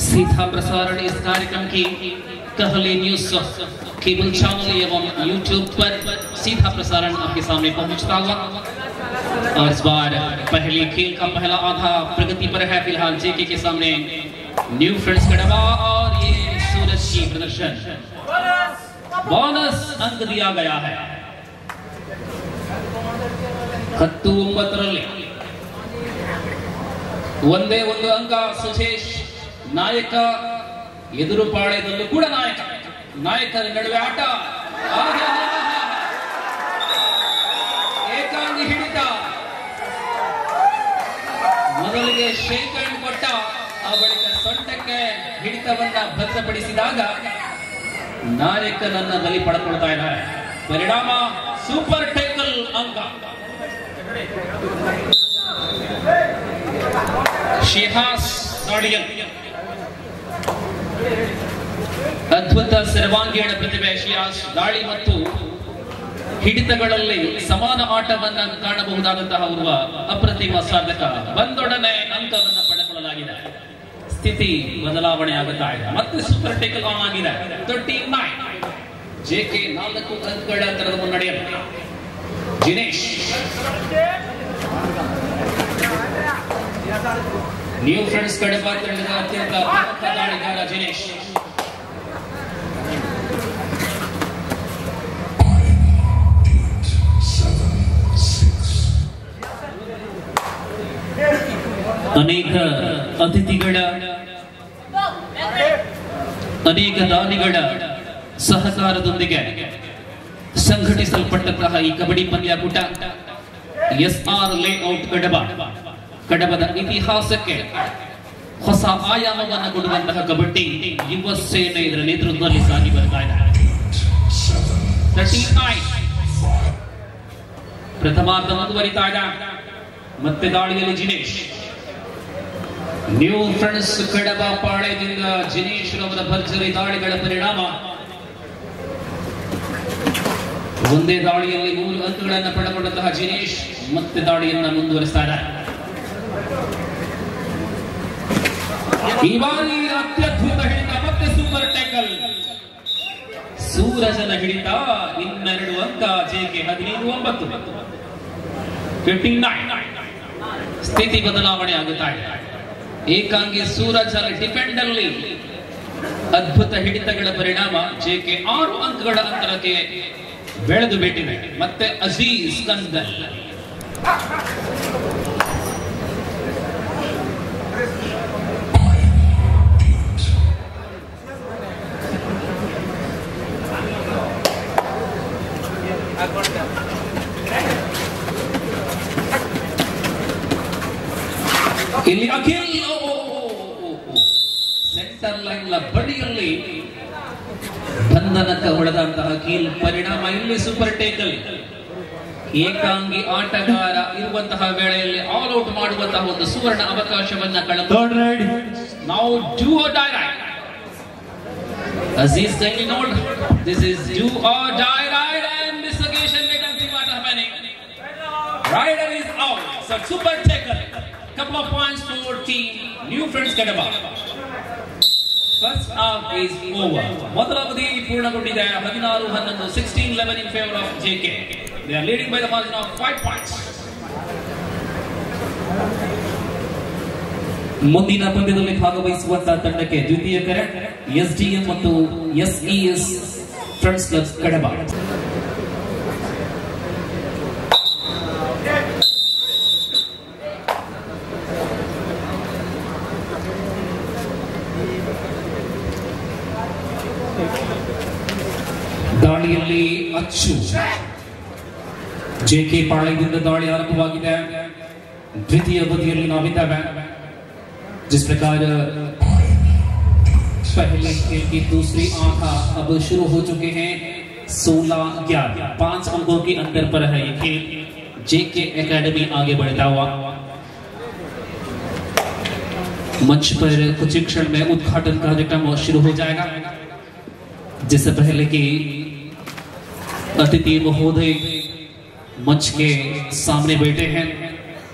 सीधा प्रसारण इस कार्यक्रम की कहली न्यूज केबल चैनल एवं यूट्यूब पर सीधा प्रसारण आपके सामने पहुंचता हुआ। और इस बार पहले खेल का पहला आधा प्रगति पर है। फिलहाल जेके के सामने न्यू फ्रेंड्स कड़वा और ये सूरज की प्रदर्शन बोनस अंक दिया गया है। 19ರಲ್ಲಿ ಒಂದೇ ಒಂದು ಅಂಕ ಸುಜೇಶ್ ನಾಯಕ ಎದುರು ಪಾಳ್ಯದಲ್ಲೂ ಕೂಡ ನಾಯಕರ ನಡುವೆ ಆಟ ಏಕಾಂಗಿ ಹಿಡಿತ ಮೊದಲಿಗೆ ಶೇಕ್ ಹ್ಯಾಂಡ್ ಕೊಟ್ಟ ಆ ಬಳಿಕ ಸೊಂಟಕ್ಕೆ ಹಿಡಿತವನ್ನ ಭದ್ರಪಡಿಸಿದಾಗ ನಾಯಕನನ್ನ ಬಲಿ ಪಡ್ಕೊಳ್ತಾ ಇದ್ದಾರೆ। ಪರಿಣಾಮ ಸೂಪರ್ ಟೇಕಲ್ ಅಂಕ ಶಿಹಾಸ್ ನಾಡಿಯಲ್ ಅದ್ಭುತ ಸರ್ವಾಂಗೀಣ ಪ್ರತಿಭೆ ಶಿಹಾಸ್ ದಾಳಿ ಮತ್ತು ಹಿಡಿತಗಳಲ್ಲಿ ಸಮಾನ ಆಟವನ್ನ ಕಾಣಬಹುದಾದಂತಹ ಓರ್ವ ಅಪ್ರತಿಮ ಸಾಧಕ ಬಂದೊಡನೆ ಅಂಕವನ್ನು ಪಡೆದುಕೊಳ್ಳಲಾಗಿದೆ। ಸ್ಥಿತಿ ಬದಲಾವಣೆ ಆಗುತ್ತಾ ಇದೆ। ಮತ್ತೆ ಸೂಪರ್ ಟೇಕಲ್ ಆನ್ ಆಗಿದೆ। 39 ಜೆಕೆ 4 ಅಂಕಗಳ ಅಂತರದ ಮುನ್ನಡೆಯಲ್ಲಿ ಜಿನೇಶ್ ನ್ಯೂ ಫ್ರೆಂಡ್ಸ್ ಕಡಬ ತಂಡದ ಅತ್ಯಂತ ಪ್ರಮುಖ ದಾಳಿಗಾರ ಜಿನೇಶ್ ಅನೇಕ ಅತಿಥಿಗಳ ಅನೇಕ ದಾನಿಗಳ ಸಹಕಾರದೊಂದಿಗೆ ಸಂಘಟಿಸಲ್ಪಟ್ಟಂತಹ ಈ ಕಬಡ್ಡಿ ಪಂದ್ಯಾಕೂಟ ಎಸ್ಆರ್ ಲೇಔಟ್ ಕಡಬದ ಇತಿಹಾಸಕ್ಕೆ ಹೊಸ ಆಯಾಮವನ್ನು ಕೊಡುವಂತಹ ಕಬಡ್ಡಿ ಯುವ ಸೇನೆ ಇದರ ನೇತೃತ್ವದಲ್ಲಿ ಸಾಗಿ ಬರ್ತಾ ಇದೆ। 39 ಪ್ರಥಮಾರ್ಧ ಮುಂದುವರಿತಾ ಇದೆ। ಮತ್ತೆ ದಾಳಿಯಲ್ಲಿ ಜಿನೇಶ್ ನ್ಯೂ ಫ್ರೆಂಡ್ಸ್ ಕಡಬ ಪಾಳ್ಯದಿಂದ ಜಿನೇಶ್ ರವರ ಭರ್ಜರಿ ದಾಳಿಗಳ ಪರಿಣಾಮ ಒಂದೇ ದಾಳಿಯಲ್ಲಿ 3 ಅಂಕಗಳನ್ನು ಪಡೆದುಕೊಂಡಂತಹ ಜಿನೇಶ್ ಮತ್ತೆ ದಾಳಿಯನ್ನ ಮುಂದುವರಿಸ್ತಾ ಇದ್ದಾರೆ। ಈ ಬಾರಿ ಅತ್ಯದ್ಭುತ ಹಿಡಿತ ಮತ್ತೆ ಸೂಪರ್ ಟ್ಯಾಕಲ್ ಸೂರಜನ ಹಿಡಿತ 2 ಅಂಕ ಜೆಕೆ 15-9 59 ಸ್ಥಿತಿ ಬದಲಾವಣೆ ಆಗುತ್ತಾ ಇದೆ। ಏಕಾಂಗಿ ಸೂರಜ್ ಡಿಫೆಂಡ್ ಅಲ್ಲಿ ಅದ್ಭುತ ಹಿಡಿತಗಳ ಪರಿಣಾಮ ಜೆಕೆ 6 ಅಂಕಗಳ ಅಂತರಕ್ಕೆ ಬೆಳೆದು ಬಿಟ್ಟಿದೆ। ಮತ್ತೆ ಅಜೀಜ್ ಕಂದಲ್ ಇಲ್ಲಿ ಅಖಿಲ್ ಸೆಂಟರ್ ಲೈನ್ ಬಡಿಯಲ್ಲಿ ಬಂಧನಕ್ಕೆ ಹೊಡೆದಂತಹ ಅಖಿಲ್ ಪರಿಣಾಮ ಇಲ್ಲಿ ಸೂಪರ್ ಟೇಕಲ್ ಏಕಾಂಗಿ ಆಟಗಾರ ಇರುವಂತಹ ವೇಳೆಯಲ್ಲಿ ಆಲ್ ಔಟ್ ಮಾಡುವಂತಹ ಒಂದು ಸುವರ್ಣ ಅವಕಾಶವನ್ನ ಕಳೆದುಕೊಂಡರು। ನಾವು do or die raid Aziz kindly note this is do or die ride and this occasion let us see what happening. Rider is out. So super tackle. Couple of points for team New Friends Kadaba. First half is over. ಮೊದಲ ಅವಧಿ ಪೂರ್ಣಗೊಂಡಿದೆ 16-11 16-11 in favor of JK. They are leading by the margin of 5 points. ಮುಂದಿನ ಪಂದ್ಯದಲ್ಲಿ ಭಾಗವಹಿಸುವಂತಹ ತಂಡಕ್ಕೆ ದ್ವಿತೀಯ ಕರೆ SDM ಮತ್ತು ಎಸ್ಇಎಸ್ friends club ಕಡಬ। ದಾಳಿಯಲ್ಲಿ ಅಚ್ಚು ಜೆಕೆ ಪಾಳ್ಯದಿಂದ ದಾಳಿ ಆರಂಭವಾಗಿದೆ। ದ್ವಿತೀಯ ಅವಧಿಯಲ್ಲಿ ನಾವಿದ್ದೇವೆ। जिस प्रकार पहले खेल की दूसरी आधा अब शुरू हो चुके हैं। 16-11, 5 अंकों के अंतर पर है ये खेल। जेके एकेडमी आगे बढ़ता हुआ मंच पर कुछ क्षण में उद्घाटन कार्यक्रम शुरू हो जाएगा, जिससे पहले कि अतिथि महोदय मंच के सामने बैठे हैं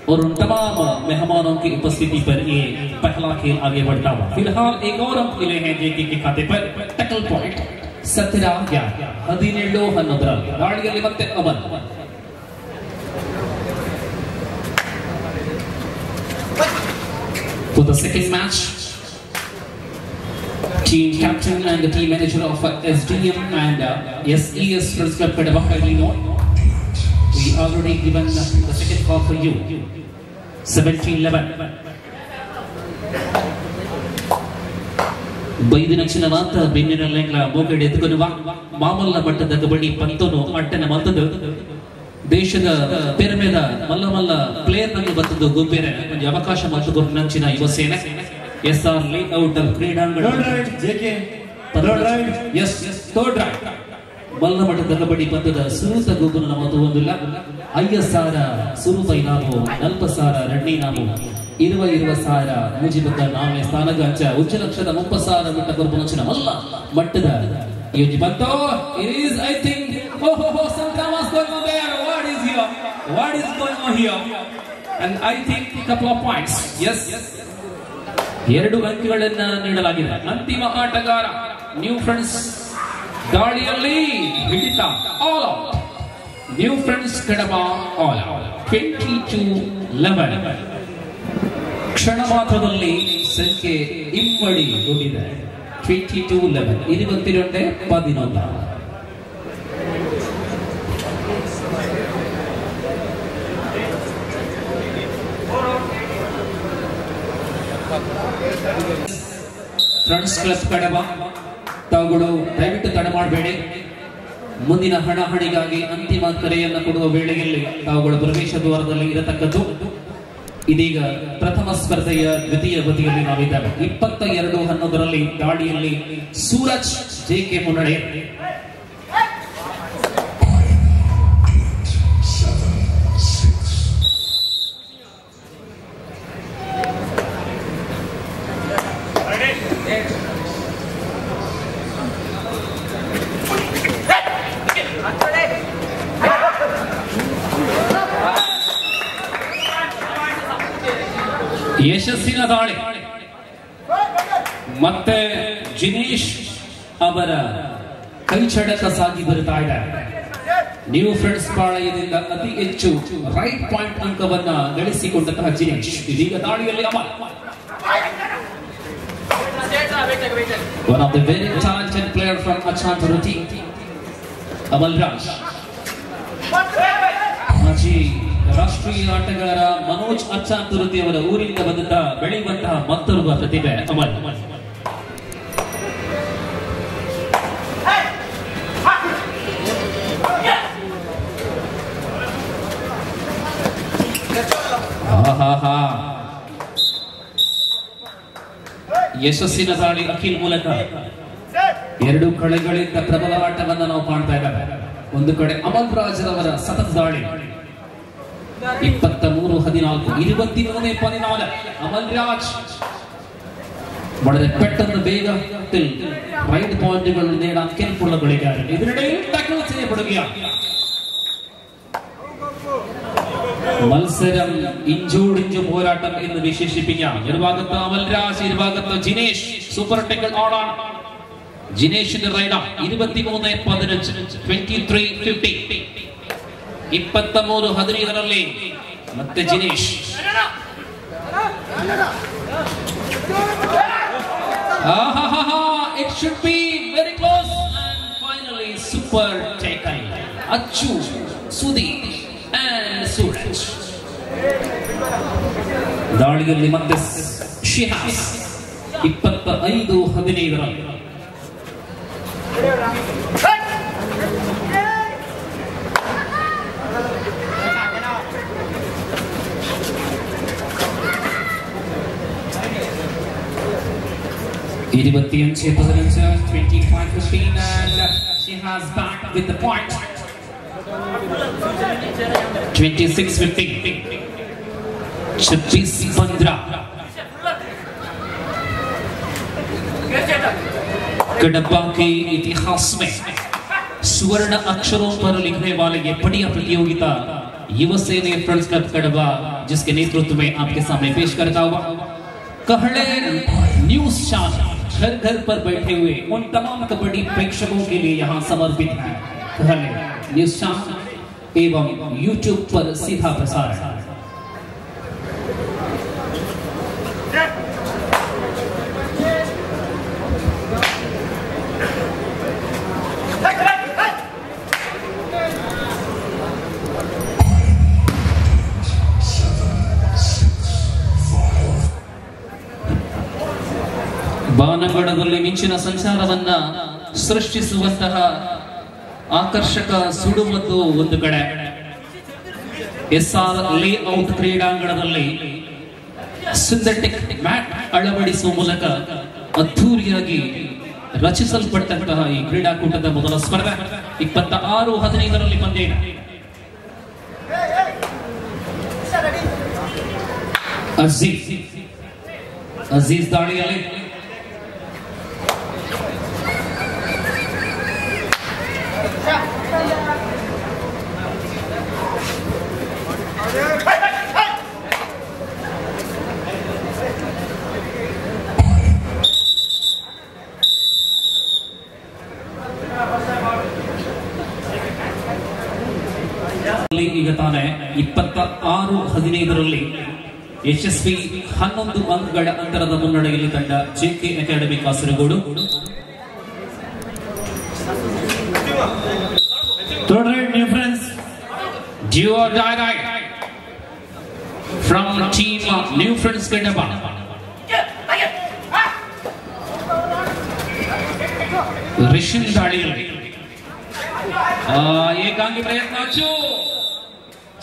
और उन तमाम मेहमानों की उपस्थिति पर ये पहला खेल आगे बढ़ता हुआ। फिलहाल एक और अंक मिले हैं जेके के खाते पर, टैकल पॉइंट 17-11, 17-11 ದಾಳಿಯಲ್ಲಿ ಮತ್ತೆ Amal. For the second match, team captain and the team manager of SDM and SES Friends Club Kadapa kindly note, we already given the second call for you, 17-11. ಬೈದಿನ ಚಿನ್ನ ಮಾತ್ರ ಬೆನ್ನಿನಲ್ಲ ಮೋಗಡೆ ಎದುಗುವ ಮಾಮಲ್ಲ ಮಟ್ಟದ ಕಬಡ್ಡಿ ಪಂತನು ಅಟ್ಟನ ಮತ್ತದು ದೇಶದ ಪೆರಮೇದ ಮಲ್ಲ ಮಲ್ಲ ಪ್ಲೇಯರ್ ನಂಗೆ ಬರ್ತದ್ದು ಗುಂಬೇರೆ ಒಂದು ಅವಕಾಶ ಮತ್ತು ನಂಚಿನ ಯುವ ಸೇನೆ ಎಸ್ಆರ್ ಲೇಔಟ್ ಕ್ರೀಡಾಂಗಣ ಥರ್ಡ್ ರೈಟ್ ಮಲ್ಲ ಮಟ್ಟದ ಕಬಡ್ಡಿ ಪಂತದ ಸುರೂತ ಗುಂಪುನ ನಮ್ಮದು ಒಂದಿಲ್ಲ ಐಎಸ್ಆರ್ ಸುರೂತ ಇನಾಮು 40,000 ರಡ್ಡಿ ಇನಾಮು 20,000 ಮುಜಿಬದ್ದ ನಾಮೆ ಸ್ಥಾನಗಂಚ ಉಚ್ಚ ಲಕ್ಷದ 30,000 ಮಟ್ಟ ಕೊರ್ಪುನಚಿನ ಮಲ್ಲ ಮಟ್ಟದ ಯೋಜಿ ಬಂತೋ it is I think some drama is going on there. What is going on here? And I think couple of points. Yes. 2 ಅಂಕಗಳನ್ನ ನೀಡಲಾಗಿದೆ। ಅಂತಿಮ ಆಟಗಾರ ನ್ಯೂ ಫ್ರೆಂಡ್ಸ್ ದಾಳಿಯಲ್ಲಿ ಹಿಡಿತ ಆಲ್ ಔಟ್, ನ್ಯೂ ಫ್ರೆಂಡ್ಸ್ ಕಡಬ ಆಲ್ ಔಟ್ 22-11। ಕ್ಷಣ ಮಾತ್ರದಲ್ಲಿ ಸಂಖ್ಯೆ ಇಮ್ಮಡಿಗೊಂಡಿದೆ 22-11, 22-11। ಫ್ರೆಂಡ್ಸ್ ಕ್ಲಬ್ ಕಡಬ ತಾವುಗಳು ದಯವಿಟ್ಟು ತಡ ಮಾಡಬೇಡಿ, ಮುಂದಿನ ಹಣಾಹಣಿಗಾಗಿ ಅಂತಿಮ ಕರೆಯನ್ನು ಕೊಡುವ ವೇಳೆಯಲ್ಲಿ ತಾವುಗಳು ಪ್ರವೇಶ ದ್ವಾರದಲ್ಲಿ ಇರತಕ್ಕದ್ದು। ಇದೀಗ ಪ್ರಥಮ ಸ್ಪರ್ಧೆಯ ದ್ವಿತೀಯ ಬದಿಯಲ್ಲಿ ನಾವಿದ್ದೇವೆ। 22-11 ದಾಳಿಯಲ್ಲಿ ಸೂರಜ್ ಜೆಕೆ ಮುನ್ನಡೆ। ಯಶಸ್ಸಿನ ದಾಳಿ ಮತ್ತೆ ಜಿನೇಶ್ ಅವರ ಕೈಚಡಕ ಸಾಗಿ ಬರುತ್ತಾ ಇದೆ। ನ್ಯೂ ಫ್ರೆಂಡ್ಸ್ ಪಾಳಯದಿಂದ ಅತಿ ಹೆಚ್ಚು ರೈಟ್ ಪಾಯಿಂಟ್ ಅಂಕವನ್ನ ಗಳಿಸಿಕೊಂಡಂತಹ ಜಿನೇಶ್ ಇದೀಗ ದಾಳಿಯಲ್ಲಿ Amal, one of the very talented player from Achanturuti, Amal Raj. ಮಾಜಿ ರಾಷ್ಟ್ರೀಯ ಆಟಗಾರ ಮನೋಜ್ ಅಚ್ಚಾಂತುರುತಿ ಅವರ ಊರಿಂದ ಬಂದಂತಹ ಬೆಳೆಯುವಂತಹ ಮತ್ತೊಬ್ಬ ಪ್ರತಿಭೆ ಅಮಲ್। ಯಶಸ್ಸಿನ ದಾಳಿ ಅಖಿಲ್ ಮೂಲಕ 2 ಕಳೆಗಳಿಂದ ಪ್ರಬಲ ಆಟವನ್ನ ನಾವು ಕಾಣ್ತಾ ಇದ್ದೇವೆ। ಒಂದು ಕಡೆ ಅಮಲ್ ರಾಜ್ ಅವರ ಸತತ ದಾಳಿ 23-14, 23-14 അമൽ രാജ് വളരെ പെട്ടെന്ന് വേഗത്തിൽ റൈറ്റ് പോയിന്റുകൾ നേടാൻ കെൽപ്പുള്ള കളിക്കാരൻ ഇതിനിടയിൽ ടാക്കിൾ ചെയ്യപ്പെടുകയാണ്। മത്സരം ഇഞ്ചോടിഞ്ചു പോരാട്ടം എന്ന് വിശേഷിപ്പിക്കാം। ഒരു ഭാഗത്ത് അമൽ രാജ്, ഒരു ഭാഗത്ത് ജിനേഷ്, സൂപ്പർ ടാക്കിൾ ഓടാണ് ജിനേഷിന്റെ റൈഡാണ് 23-15, 23-50, 23-15 ಮತ್ತೆ Jinesh. It should be very close and finally super taken. Achu, Sudeep and Suraj. ದಾಳಿಯಲ್ಲಿ ಮತ್ತೆ ಶಿಹಾಸ್ 25-15 25-15, 25-15 and She has back with the point. 26-15. 26-15. कडबा के इतिहास में स्वर्ण अक्षरों पर लिखने वाले ये बढ़िया प्रतियोगिता युवा सेना फ्रेंड्स क्लब कडबा जिसके नेतृत्व में आपके सामने पेश करता हुआ कहले न्यूज चैनल घर घर पर बैठे हुए उन तमाम कबड्डी प्रेक्षकों के लिए यहाँ समर्पित है। कहले न्यूज चैनल एवं यूट्यूब पर सीधा प्रसारण। ಬಾನಗಡದಲ್ಲಿ ಮಿಂಚಿನ ಸಂಚಾರವನ್ನ ಸೃಷ್ಟಿಸುವಂತಹ ಆಕರ್ಷಕ ಸುಡುಮದ್ದು ಒಂದು ಕಡೆ ಎಸ್ಆರ್ ಲೇಔಟ್ ಕ್ರೀಡಾಂಗಣದಲ್ಲಿ ಸಿಂಥೆಟಿಕ್ ಮ್ಯಾಟ್ ಅಳವಡಿಸುವ ಮೂಲಕ ಅದ್ಧೂರಿಯಾಗಿ ರಚಿಸಲ್ಪಟ್ಟಂತಹ ಈ ಕ್ರೀಡಾಕೂಟದ ಮೊದಲ ಸ್ಪರ್ಧೆ 26-15 ಪಂದ್ಯ ಅಜೀಜ್ ದಾಳಿಯಲ್ಲಿ ಈಗ ತಾನೇ 26-15 ಯಶಸ್ವಿ 11 ಅಂಕಗಳ ಅಂತರದ ಮುನ್ನಡೆಯಲ್ಲಿ ತಂಡ JK academy Kasaragod. Third right, new friends. Do or die from team New Friends Kadaba. Rishin दाड़िಯಲ್ಲಿ ಏಕಾಂಗಿ ಪ್ರಯತ್ನ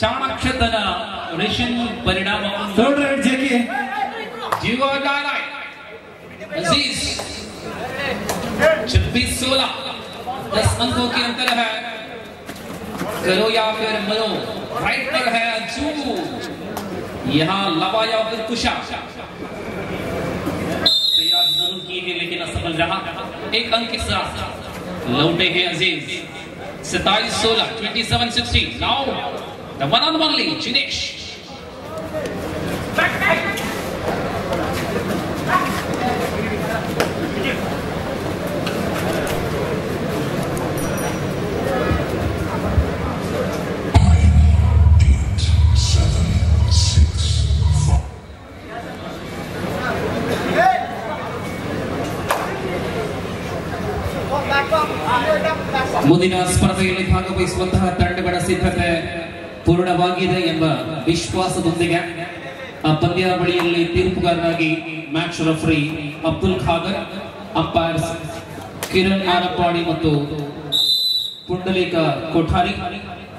ಚಾಣಾಕ್ಷತನ ऋषिन परिणाम Third right, JK. Do or die. अजीज 26-16 10 अंकों की अंतर है। करो या फिर मरो, राइट पर है अज्जू, यहाँ लवा या फिर कुशा तैयार जरूर की है लेकिन असफल रहा। एक अंक के साथ लौटे हैं अजीज 27-16 27-16। Now the one and only Jinesh ಮುಂದಿನ ಸ್ಪರ್ಧೆಯಲ್ಲಿ ಭಾಗವಹಿಸುವಂತಹ ತಂಡಗಳ ಸಿದ್ಧತೆ ಪೂರ್ಣವಾಗಿದೆ ಎಂಬ ವಿಶ್ವಾಸದೊಂದಿಗೆ ಆ ಪಂದ್ಯಾವಳಿಯಲ್ಲಿ ತೀರ್ಪುಗಾರರಾಗಿ match referee Abdul Khader, umpires Kiran Arappady ಮತ್ತು Pundalika Kothari,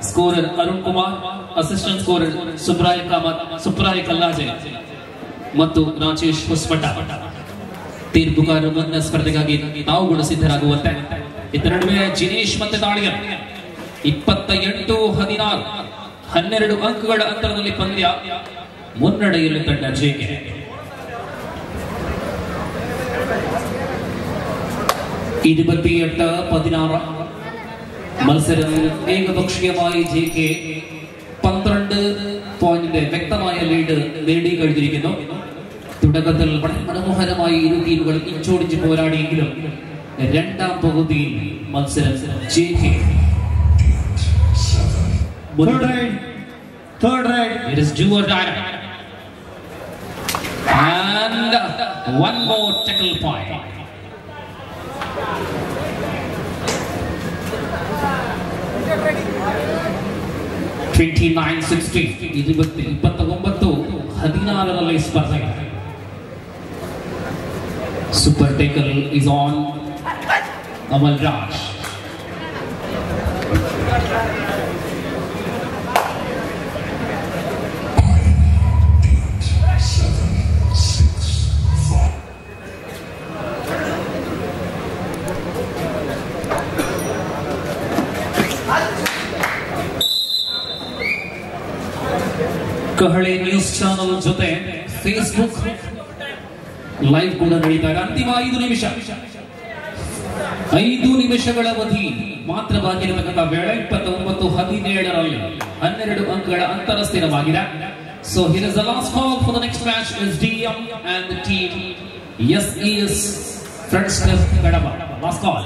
scorer Arun Kumar, assistant scorer Subraya Kallaje ಮತ್ತು ರಾಜೇಶ್ ಹೊಸಮಠ. ತೀರ್ಪುಗಾರರು ಮುಂದಿನ ಸ್ಪರ್ಧೆಗಾಗಿ ತಾವುಗಳು ಸಿದ್ಧರಾಗುವಂತೆ. ಇದರ ನಡುವೆ ಜಿನೇಶ್ ಮತ್ತೆ ದಾಳಿಯರ್ 28-16 12 ಅಂಕಗಳ ಅಂತರದಲ್ಲಿ ಪಂದ್ಯ ಮುನ್ನಡೆಯಲ್ಲಿ ತಂಡ ಜೆಕೆ. ഇരുപത്തിയെട്ട് 16 മത്സരം ഏകപക്ഷീയമായി ജെകെ 12 പോയിന്റിന്റെ വ്യക്തമായ ലീഡ് നേടി കഴിഞ്ഞിരിക്കുന്നു. തുടക്കത്തിൽ വളരെ മനോഹരമായി ഇരു ടീമുകൾ ഇഞ്ചോടിച്ച് പോരാടിയെങ്കിലും രണ്ടാം പകുതിയിൽ മത്സരം JK. Third right. It is do or die. And one more tackle point. (29-16) 29-16 ಸ್ಪರ್ಧೆ. Super tackle is on Amal Raj. ಕಹಳೆ ನ್ಯೂಸ್ ಚಾನೆಲ್ ಜೊತೆ ಫೇಸ್ಬುಕ್ ಲೈವ್ ಕೂಡ ನಡೀತಾ ಇದೆ. ಅಂತಿಮ 5 ನಿಮಿಷಗಳ ಅವಧಿ ಮಾತ್ರವಾಗಿರತಕ್ಕಂಥ ವೇಳೆ 29-17ರಲ್ಲಿ 12 ಅಂಕಗಳ ಅಂತರ ಸ್ಥಿರವಾಗಿದೆ. So here is the last call for the next match is DM and the team SES Friends Club Kadapa. Last call.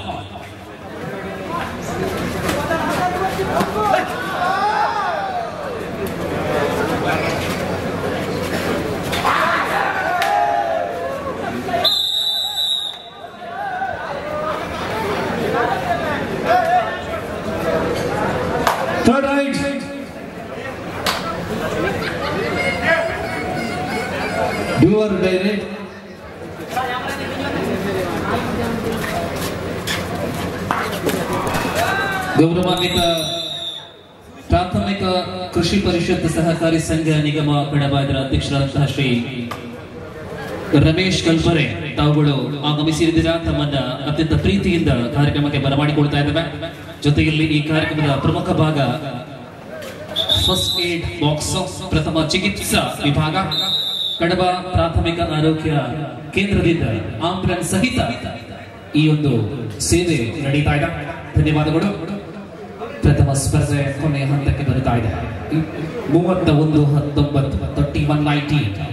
Third right. Do or direct. ಗೌರವಾನ್ವಿತ ಪ್ರಾಥಮಿಕ ಕೃಷಿ ಪರಿಷತ್ ಸಹಕಾರಿ ಸಂಘ ನಿಗಮ ಕಡಬ ಇದರ ಅಧ್ಯಕ್ಷರಾದಂತಹ ಶ್ರೀ ರಮೇಶ್ ಕಲ್ಪರೆ ತಾವುಗಳು ಆಗಮಿಸಿದ್ದೀರಾ. ತಮ್ಮನ್ನ ಅತ್ಯಂತ ಪ್ರೀತಿಯಿಂದ ಕಾರ್ಯಕ್ರಮಕ್ಕೆ ಬರಮಾಡಿಕೊಳ್ತಾ ಇದ್ದೇವೆ. ಜೊತೆಯಲ್ಲಿ ಈ ಕಾರ್ಯಕ್ರಮದ ಪ್ರಮುಖ ಭಾಗ ಫಸ್ಟ್ ಏಡ್ ಬಾಕ್ಸ್, ಪ್ರಥಮ ಚಿಕಿತ್ಸಾ ವಿಭಾಗ, ಕಡಬ ಪ್ರಾಥಮಿಕ ಆರೋಗ್ಯ ಕೇಂದ್ರದಿಂದ ಆಂಬುಲೆನ್ಸ್ ಸಹಿತ ಈ ಒಂದು ಸೇವೆ ನಡೀತಾ ಇದೆ. ಧನ್ಯವಾದಗಳು. ಪ್ರಥಮ ಸ್ಪರ್ಧೆ ಕೊನೆಯ ಹಂತಕ್ಕೆ ಬರುತ್ತಾ ಇದೆ. 31-19 31-19.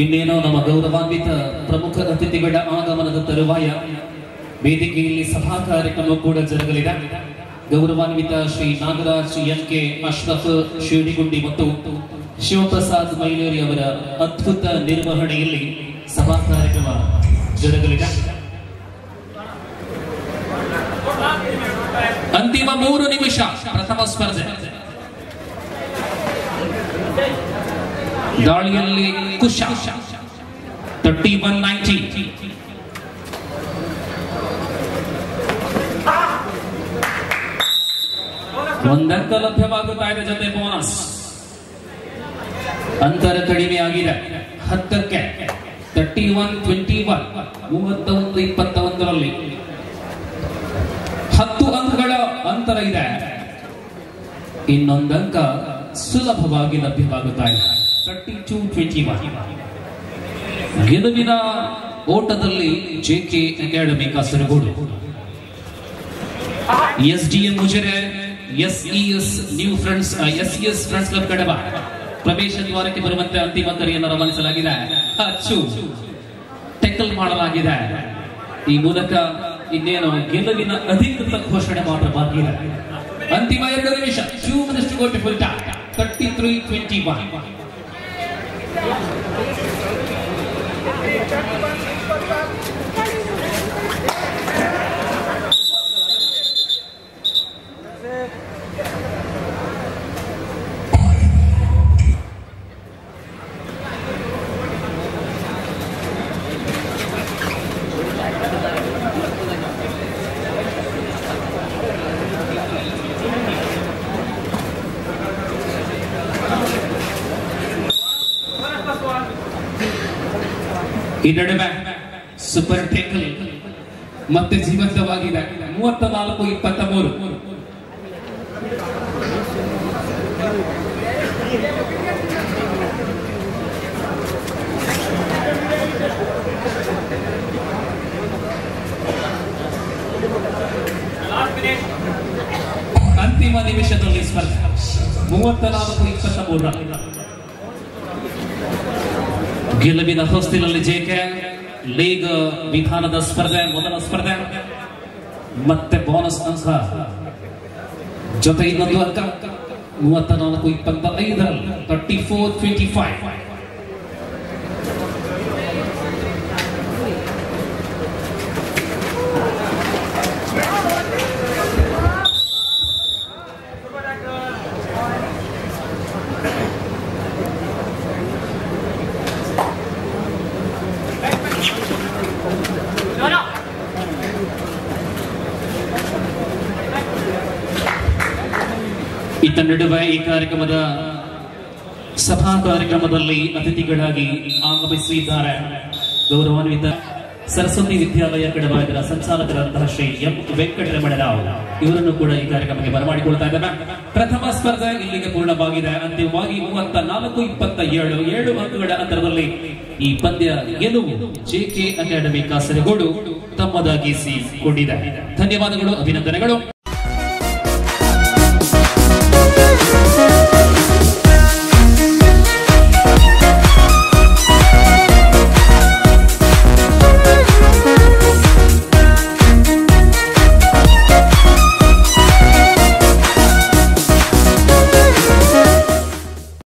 ಇನ್ನೇನೋ ನಮ್ಮ ಗೌರವಾನ್ವಿತ ಪ್ರಮುಖ ಅತಿಥಿಗಳ ಆಗಮನದ ತರುವಾಯ ವೇದಿಕೆಯಲ್ಲಿ ಸಭಾ ಕಾರ್ಯಕ್ರಮ ಕೂಡ ಜರುಗಲಿದೆ. ಗೌರವಾನ್ವಿತ ಶ್ರೀ ನಾಗರಾಜ್ NK ಅಶ್ರಫ್ ಶಿವಡಿಗುಂಡಿ ಮತ್ತು ಶಿವಪ್ರಸಾದ್ ಮೈಲೇರಿ ಅವರ ಅದ್ಭುತ ನಿರ್ವಹಣೆಯಲ್ಲಿ ಸಭಾ ಕಾರ್ಯಕ್ರಮ ಜರುಗಲಿದೆ. ಅಂತಿಮ 3 ನಿಮಿಷ ಪ್ರಥಮ ಸ್ಪರ್ಧೆ. ದಾಳಿಯಲ್ಲಿ ಕುಶ 31-19. ಒಂದಂಕ ಲಭ್ಯವಾಗುತ್ತಾ ಇದೆ, ಜೊತೆ ಬೋನಸ್. ಅಂತರ ಕಡಿಮೆ ಆಗಿದೆ 10ಕ್ಕೆ. 31-21 31-21ರಲ್ಲಿ 10 ಅಂಕಗಳ ಅಂತರ ಇದೆ. ಇನ್ನೊಂದಂಕ ಸುಲಭವಾಗಿ ಲಭ್ಯವಾಗುತ್ತಾ ಇದೆ 32-21. ಗೆಲುವಿನ ಓಟದಲ್ಲಿ JK academy Kasaragod, SDM Mujure, SES friends club Kadaba ಪ್ರವೇಶ ದ್ವಾರಕ್ಕೆ ಬರುವಂತೆ ಅಂತಿಮ ಕರೆಯನ್ನು ರವಾನಿಸಲಾಗಿದೆ. ಅಚ್ಚು ಟೆಕಲ್ ಮಾಡಲಾಗಿದೆ. ಈ ಮೂಲಕ ಇನ್ನೇನು ಗೆಲುವಿನ ಅಧಿಕೃತ ಘೋಷಣೆ ಮಾತ್ರ ಬಾಕಿ ಇದೆ. ಅಂತಿಮ 2 ನಿಮಿಷ. 2 minutes to go to full time. 33-21. ಈ ನಡುವೆ ಸೂಪರ್ ಟೇಕಲ್ ಮತ್ತೆ ಜೀವಂತವಾಗಿದೆ. 34-23. ಅಂತಿಮ ನಿಮಿಷದಲ್ಲಿ ಸ್ಪರ್ಧೆ 34-23. ಗೆಲುವಿನ ಹೊಸ್ತಿಲಲ್ಲಿ JK ಲೀಗ್ ವಿಧಾನದ ಸ್ಪರ್ಧೆ, ಮೊದಲ ಸ್ಪರ್ಧೆ ಮತ್ತೆ ಬೋನಸ್ ಅಂಕ ಜೊತೆ ಇನ್ನೊಂದು ಅಂಕ 34-25ರಲ್ಲಿ 34-25. ನಡುವೆ ಈ ಕಾರ್ಯಕ್ರಮದ ಸಭಾ ಕಾರ್ಯಕ್ರಮದಲ್ಲಿ ಅತಿಥಿಗಳಾಗಿ ಆಗಮಿಸಿದ್ದಾರೆ ಗೌರವಾನ್ವಿತ ಸರಸ್ವತಿ ವಿದ್ಯಾಲಯ ಕಡಬಾಯದ ಸಂಚಾಲಕರಾದಂತಹ ಶ್ರೀ ಎಂ ವೆಂಕಟರಮಣರಾವ್ ಇವರನ್ನು ಕೂಡ ಈ ಕಾರ್ಯಕ್ರಮಕ್ಕೆ ಬರಮಾಡಿಕೊಳ್ತಾ ಇದ್ದಾರೆ. ಪ್ರಥಮ ಸ್ಪರ್ಧೆ ಇಲ್ಲಿಗೆ ಪೂರ್ಣವಾಗಿದೆ. ಅಂತಿಮವಾಗಿ 34-27 7 ಅಂಕಗಳ ಅಂತರದಲ್ಲಿ ಈ ಪಂದ್ಯ ಗೆಲುವು ಜೆಕೆ ಅಕಾಡೆಮಿ ಕಾಸರಗೋಡು ತಮ್ಮದಾಗಿಸಿಕೊಂಡಿದೆ. ಧನ್ಯವಾದಗಳು, ಅಭಿನಂದನೆಗಳು.